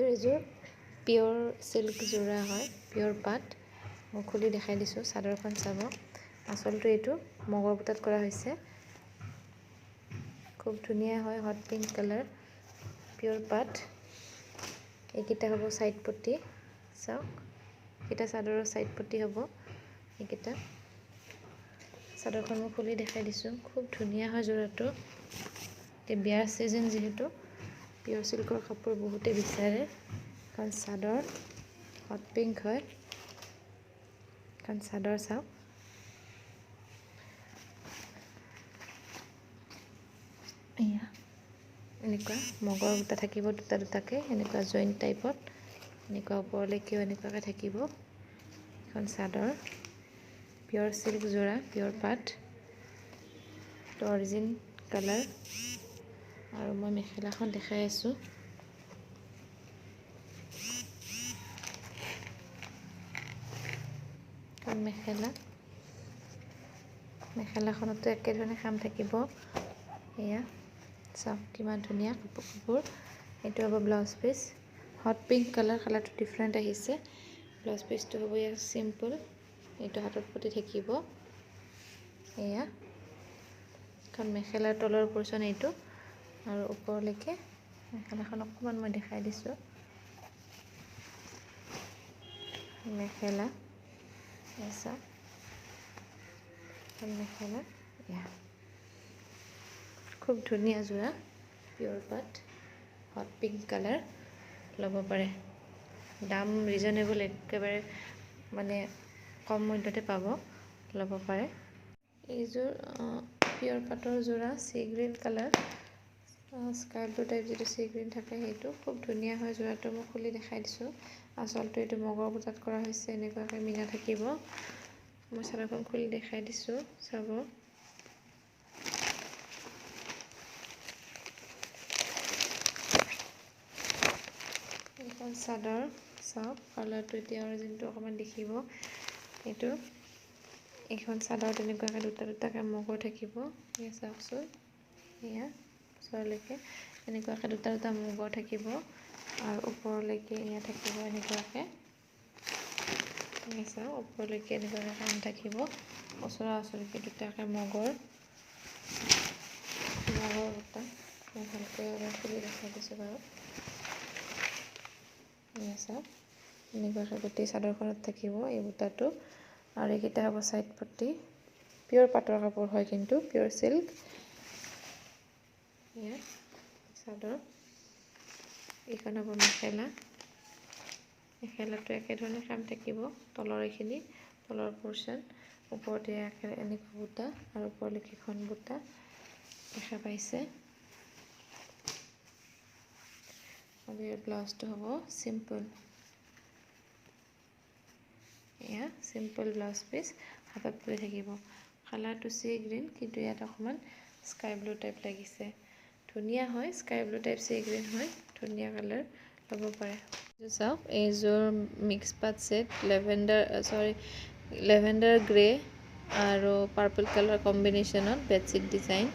এযোৰ পিয়ৰ চিল্ক যোৰা হয়, পিয়ৰ পাট। মই খুলি দেখাই দিছোঁ। চাদৰখন চাব। আঁচলটো এইটো মগৰ বুটাত কৰা হৈছে। খুব ধুনীয়া হয়, হট পিংক কালাৰ, পিয়ৰ পাট। এইকেইটা হ'ব ছাইড পট্টি। চাওক, এইকেইটা চাদৰৰ ছাইড পট্টি হ'ব। এইকেইটা চাদৰখন মই খুলি দেখাই দিছোঁ। খুব ধুনীয়া হয় যোৰাটো। এতিয়া বিয়াৰ ছিজন যিহেতু পিয়ৰ চিল্কৰ কাপোৰ বহুতে বিচাৰে। কাৰণ চাদৰ হট পিংক হয়। কাৰণ চাদৰ চাওক, এয়া এনেকুৱা মগৰ বুটা থাকিব দুটা দুটাকৈ, এনেকুৱা জইণ্ট টাইপত, এনেকুৱা ওপৰলৈকেও এনেকুৱাকৈ থাকিব। এখন চাদৰ পিয়ৰ চিল্ক যোৰা, পিয়ৰ পাট, এইটো অৰিজিন কালাৰ। আৰু মই মেখেলাখন দেখাই আছোঁ। মেখেলাখনতো একেধৰণে কাম থাকিব। এয়া চাওক কিমান ধুনীয়া কাপোৰ। এইটো হ'ব blouse piece, hot pink colour, কালাৰটো ডিফাৰেণ্ট আহিছে। ব্লাউজ পিচটো হ'ব ইয়াৰ চিম্পল। এইটো হাতত পতি থাকিব। এয়া কাৰণ মেখেলাৰ তলৰ পৰ্চন এইটো, আৰু ওপৰলৈকে মেখেলাখন অকণমান মই দেখাই দিছোঁ। মেখেলা চাওক, মেখেলা এয়া খুব ধুনীয়া যোৰা, পিয়ৰ পাট, হট পিংক কালাৰ। ল'ব পাৰে। দাম ৰিজনেবল, একেবাৰে মানে কম মূল্যতে পাব, ল'ব পাৰে। এইযোৰ পিয়ৰ পাটৰ যোৰা, C green colour, sky blue type যিটো চি গ্ৰীণ থাকে সেইটো। খুব ধুনীয়া হয় যোৰাটো। মই খুলি দেখাই দিছোঁ। আঁচলটো এইটো মগৰ বুটাত কৰা হৈছে, এনেকুৱাকৈ মিনা থাকিব। মই চাদৰখন খুলি দেখাই দিছোঁ, চাব। এইখন চাদৰ চাওক, কালাৰটো এতিয়া অৰিজিনটো অকণমান দেখিব। এইটো এইখন চাদৰ তেনেকুৱাকৈ দুটা দুটাকৈ মগৰ থাকিব। এয়া চাওকচোন, এয়া ওচৰলৈকে এনেকুৱাকৈ দুটা দুটা মগৰ থাকিব, আৰু ওপৰলৈকে এয়া থাকিব এনেকুৱাকৈ। চাওক, ওপৰলৈকে এনেকুৱাকৈ কাম থাকিব। ওচৰলৈকে দুটাকৈ মগৰ বুটা। মই ভালকৈ এবাৰ খুলি দেখাই দিছোঁ বাৰু। চাওক, এনেকুৱাকৈ গোটেই চাদৰখনত থাকিব এই বুটাটো। আৰু এইকেইটা হ'ব ছাইড পট্টি। পিয়ৰ পাটৰ কাপোৰ হয়, কিন্তু পিয়ৰ চিল্ক। এয়া চাদৰ, এইখন হ'ব মেখেলা। মেখেলাটো একেধৰণে কাম থাকিব। তলৰ এইখিনি, তলৰ পৰ্চন, ওপৰতে এনেকুৱা বুটা, আৰু ওপৰলৈকে এখন বুটা দেখা পাইছে। আৰু ইয়াৰ ব্লাউজটো হ'ব চিম্পল। এয়া চিম্পল ব্লাউজ পিচ, হাতত পৰি থাকিব। কালাৰটো চি গ্ৰীণ, কিন্তু ইয়াত অকণমান স্কাই ব্লু টাইপ লাগিছে। ধুনীয়া হয়, sky blue type C green হয়, ধুনীয়া কালাৰ, ল'ব পাৰে। চাওক, এইযোৰ মিক্স পাট ছেট, লেভেণ্ডাৰ গ্ৰে আৰু পাৰ্পল কালাৰ কম্বিনেশ্যনত বেডশ্বীট ডিজাইন।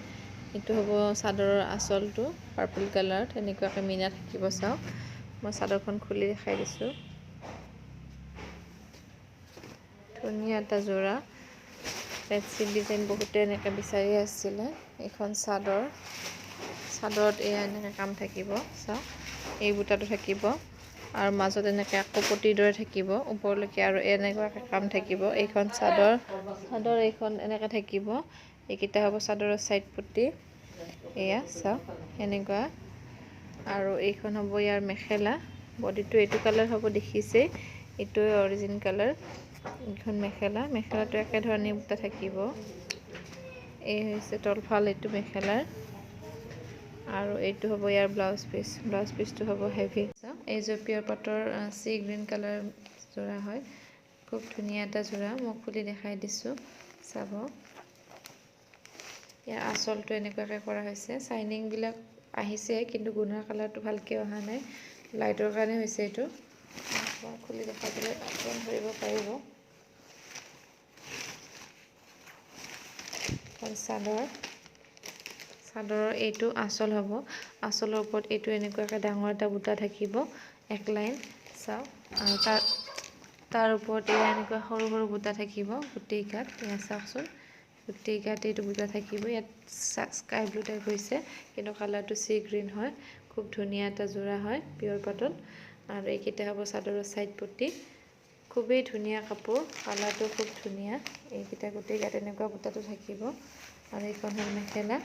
এইটো হ'ব চাদৰৰ আঁচলটো, পাৰ্পল কালাৰত এনেকুৱাকৈ মিনা থাকিব। চাওক, মই চাদৰখন খুলি দেখাই দিছোঁ। ধুনীয়া এটা যোৰা, বেডশ্বীট ডিজাইন বহুতে এনেকৈ বিচাৰি আছিলে। এইখন চাদৰত এয়া এনেকৈ কাম থাকিব। চাওক, এই বুটাটো থাকিব, আৰু মাজত এনেকৈ আকৌ পটিৰ দৰে থাকিব, ওপৰলৈকে আৰু এনেকুৱাকৈ কাম থাকিব। এইখন চাদৰ এইখন এনেকৈ থাকিব। এইকেইটা হ'ব চাদৰৰ ছাইড পট্টি। এয়া চাওক, এনেকুৱা। আৰু এইখন হ'ব ইয়াৰ মেখেলা। বডিটো এইটো কালাৰ হ'ব, দেখিছেই, এইটোৱে অৰিজিন কালাৰ। এইখন মেখেলাটো একেধৰণে বুটা থাকিব। এই হৈছে তলফাল, এইটো মেখেলাৰ। আৰু এইটো হ'ব ইয়াৰ ব্লাউজ পিচটো হ'ব হেভি। এইযোৰ পিয়ৰ পাটৰ চি গ্ৰীণ কালাৰ যোৰা হয়। খুব ধুনীয়া এটা যোৰা, মই খুলি দেখাই দিছোঁ, চাব। ইয়াৰ আঁচলটো এনেকুৱাকৈ কৰা হৈছে। চাইনিংবিলাক আহিছে, কিন্তু গুণাৰ কালাৰটো ভালকৈ অহা নাই, লাইটৰ কাৰণে হৈছে এইটো। মই খুলি দেখাই দিলে অকণমান ধৰিব পাৰিব। চাদৰৰ এইটো আঁচল হ'ব। আঁচলৰ ওপৰত এইটো এনেকুৱাকৈ ডাঙৰ এটা বুটা থাকিব। এক লাইন চাওক আৰু তাৰ ওপৰত এয়া এনেকুৱা সৰু সৰু বুটা থাকিব গোটেই গাত এয়া চাওকচোন গোটেই গাত এইটো বুটা থাকিব ইয়াত স্কাই ব্লু টাইপ হৈছে কিন্তু কালাৰটো চি গ্ৰীণ হয় খুব ধুনীয়া এটা যোৰা হয় পিয়ৰ পাটত আৰু এইকেইটা হ'ব চাদৰৰ ছাইড পট্টি খুবেই ধুনীয়া কাপোৰ কালাৰটো খুব ধুনীয়া এইকেইটা গোটেই গাত এনেকুৱা বুটাটো থাকিব আৰু এইখন হ'ল মেখেলা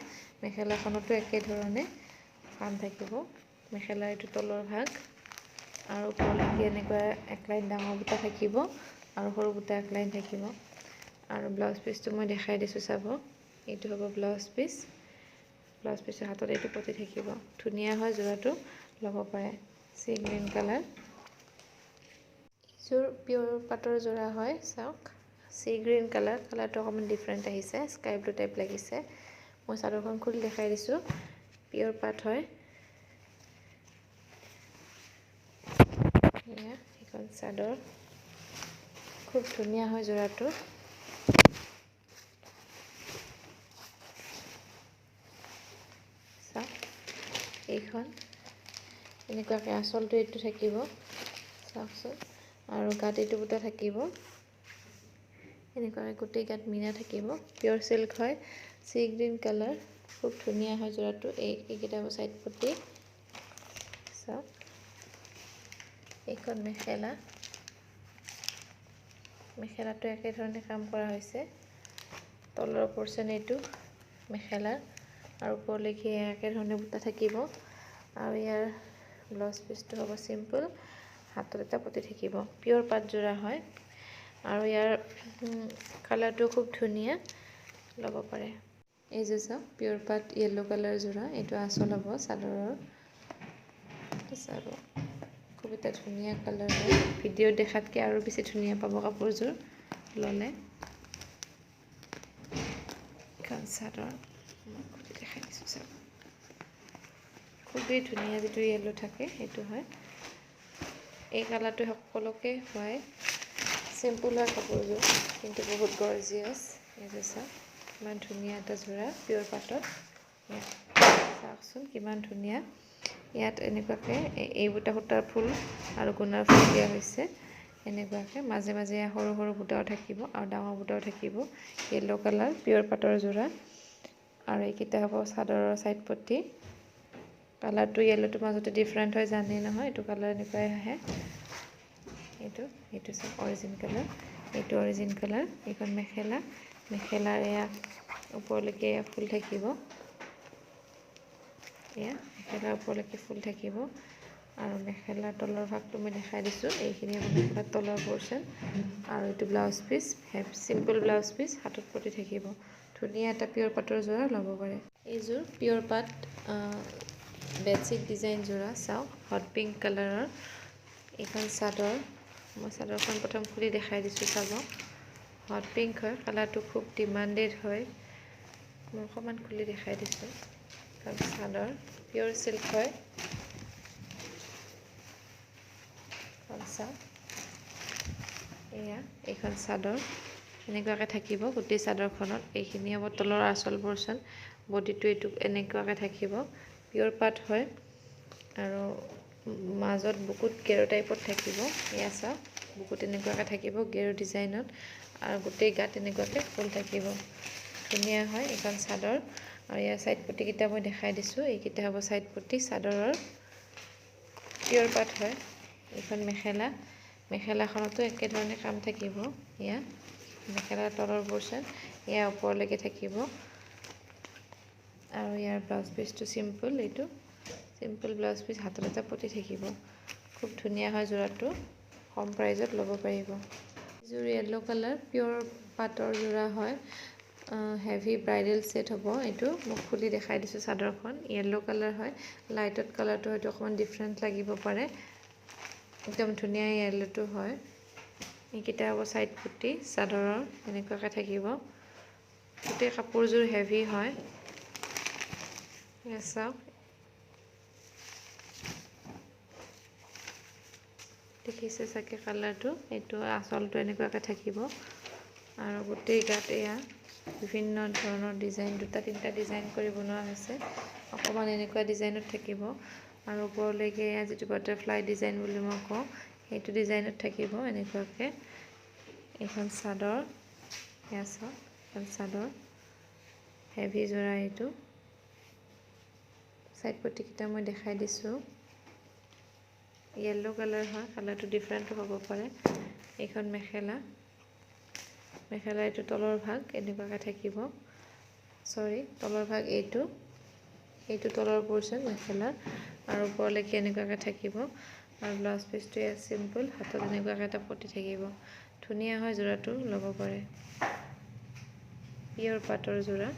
মেখেলাখনতো একেধৰণে কাম থাকিব মেখেলাৰ এইটো তলৰ ভাগ আৰু ওপৰলৈকে এনেকুৱা এক লাইন ডাঙৰ বুটা থাকিব আৰু সৰু বুটা এক লাইন থাকিব আৰু ব্লাউজ পিচটো মই দেখাই দিছোঁ চাব এইটো হ'ব ব্লাউজ পিচৰ হাতত এইটো পতি থাকিব ধুনীয়া হয় যোৰাটো ল'ব পাৰে চি গ্ৰীণ কালাৰ এইযোৰ পিয়ৰ পাটৰ যোৰা হয় চাওক চি গ্ৰীণ কালাৰটো অকণমান ডিফাৰেণ্ট আহিছে স্কাই ব্লু টাইপ লাগিছে মই চাদৰখন খুলি দেখাই দিছোঁ পিয়ৰ পাট হয় এইখন চাদৰ খুব ধুনীয়া হয় যোৰাটো চাওক এইখন এনেকুৱাকৈ আঁচলটো এইটো থাকিব চাওকচোন আৰু গাত এইটো বুটা থাকিব এনেকুৱাকৈ গোটেই গাত মিনা থাকিব পিয়ৰ চিল্ক হয় চি গ্ৰীণ কালাৰ খুব ধুনীয়া হয় যোৰাটো এইকেইটা ছাইড পট্টি চাওক এইখন মেখেলাটো একেধৰণে কাম কৰা হৈছে তলৰ পৰ্চন এইটো মেখেলাৰ আৰু ওপৰলৈকে একেধৰণে বুটা থাকিব আৰু ইয়াৰ ব্লাউজ পিচটো হ'ব চিম্পল হাতত এটা পতি থাকিব পিয়ৰ পাট যোৰা হয় আৰু ইয়াৰ কালাৰটো খুব ধুনীয়া ল'ব পাৰে এইযোৰ চাওক পিয়ৰ পাট য়েল্লো কালাৰ যোৰা এইটো আঁচল হ'ব চাদৰৰ চাব খুব এটা ধুনীয়া কালাৰ হয় ভিডিঅ'ত দেখাতকৈ আৰু বেছি ধুনীয়া পাব কাপোৰযোৰ ল'লে এখন চাদৰ মই খুলি দেখাই দিছোঁ চাওক খুবেই ধুনীয়া যিটো য়েল্লো থাকে সেইটো হয় এই কালাৰটো সকলোকে হয় চিম্পুল হয় কাপোৰযোৰ কিন্তু বহুত গৰ্জিয়াছ এইযোৰ চাওক ইমান ধুনীয়া এটা যোৰা পিয়ৰ পাটত চাওকচোন কিমান ধুনীয়া ইয়াত এনেকুৱাকৈ এই বুটা সূতাৰ ফুল আৰু গুণাৰ ফুল দিয়া হৈছে এনেকুৱাকৈ মাজে মাজে সৰু সৰু বুটাও থাকিব আৰু ডাঙৰ বুটাও থাকিব য়েল্লো কালাৰ পিয়ৰ পাটৰ যোৰা আৰু এইকেইটা হ'ব চাদৰৰ ছাইড পট্টি কালাৰটো য়েল্লোটোৰ মাজতে ডিফাৰেণ্ট হয় জানেই নহয় এইটো কালাৰ এনেকুৱাই আহে এইটো চাওক অৰিজিন কালাৰ এইটো অৰিজিন কালাৰ এইখন মেখেলাৰ এয়া ওপৰলৈকে ফুল থাকিব এয়া মেখেলাৰ ওপৰলৈকে ফুল থাকিব আৰু মেখেলাৰ তলৰ ভাগটো মই দেখাই দিছোঁ এইখিনি হ'ব মেখেলাৰ তলৰ পৰ্চন আৰু এইটো blouse piece simple blouse piece হাতত পতি থাকিব ধুনীয়া এটা পিয়ৰ পাটৰ যোৰা ল'ব পাৰে এইযোৰ পিয়ৰ পাট বেডশ্বীট ডিজাইন যোৰা চাওক হট পিংক কালাৰৰ এইখন চাদৰ মই চাদৰখন প্ৰথম খুলি দেখাই দিছোঁ চাব হট পিংক হয় কালাৰটো খুব ডিমাণ্ডেড হয় মই অকণমান খুলি দেখাই দিছোঁ চাদৰ পিয়ৰ চিল্ক হয় এয়া এইখন চাদৰ এনেকুৱাকৈ থাকিব গোটেই চাদৰখনত এইখিনি হ'ব তলৰ আঁচল পৰ্চন বডিটো এইটো এনেকুৱাকৈ থাকিব পিয়ৰ পাট হয় আৰু মাজত বুকুত গেৰু টাইপত থাকিব এয়া চাওক বুকুত এনেকুৱাকৈ থাকিব গেৰু ডিজাইনত আৰু গোটেই গাত এনেকুৱাকৈ ফুল থাকিব ধুনীয়া হয় এইখন চাদৰ আৰু ইয়াৰ ছাইড পট্টিকেইটা মই দেখাই দিছোঁ এইকেইটা হ'ব ছাইড পট্টি চাদৰৰ পিয়ৰ পাট হয় এইখন মেখেলাখনতো একেধৰণে কাম থাকিব এয়া মেখেলাৰ তলৰ পৰ্চন এয়া ওপৰলৈকে থাকিব আৰু ইয়াৰ ব্লাউজ পিচটো এইটো চিম্পল ব্লাউজ পিচ হাতত এটা পতি থাকিব খুব ধুনীয়া হয় যোৰাটো কম প্ৰাইজত ল'ব পাৰিব এইযোৰ য়েল্লো কালাৰ পিয়ৰ পাটৰ যোৰা হয় হেভি ব্ৰাইডেল ছেট হ'ব এইটো মোক খুলি দেখাই দিছোঁ চাদৰখন য়েল্লো কালাৰ হয় লাইটত কালাৰটো হয়তো অকণমান ডিফাৰেণ্ট লাগিব পাৰে একদম ধুনীয়া য়েল্লোটো হয় এইকেইটা হ'ব ছাইড পট্টি চাদৰৰ এনেকুৱাকৈ থাকিব গোটেই কাপোৰযোৰ হেভি হয় চাওক দেখিছে চাগে কালাৰটো এইটো আঁচলটো এনেকুৱাকৈ থাকিব আৰু গোটেই গাত এয়া বিভিন্ন ধৰণৰ ডিজাইন দুটা তিনিটা ডিজাইন কৰি বনোৱা হৈছে অকণমান এনেকুৱা ডিজাইনত থাকিব আৰু ওপৰলৈকে যিটো বাটাৰফ্লাই ডিজাইন বুলি মই কওঁ সেইটো ডিজাইনত থাকিব এনেকুৱাকৈ এইখন চাদৰ। এয়া চাওক এইখন চাদৰ হেভি যোৰা। এইটো চাইড পটিকেইটা মই দেখাই দিছোঁ। য়েল্ল' কালাৰ হয়, কালাৰটো ডিফাৰেণ্টো হ'ব পাৰে। এইখন মেখেলা। মেখেলা এইটো তলৰ ভাগ এনেকুৱাকৈ থাকিব। তলৰ ভাগ এইটো তলৰ পৰ্চন মেখেলাৰ আৰু ওপৰলৈকে এনেকুৱাকৈ থাকিব। আৰু ব্লাউজ পিচটো চিম্পল, হাতত এনেকুৱাকৈ এটা পটি থাকিব। ধুনীয়া হয়, যোৰাটো ল'ব পাৰে। পিয়ৰ পাটৰ যোৰা।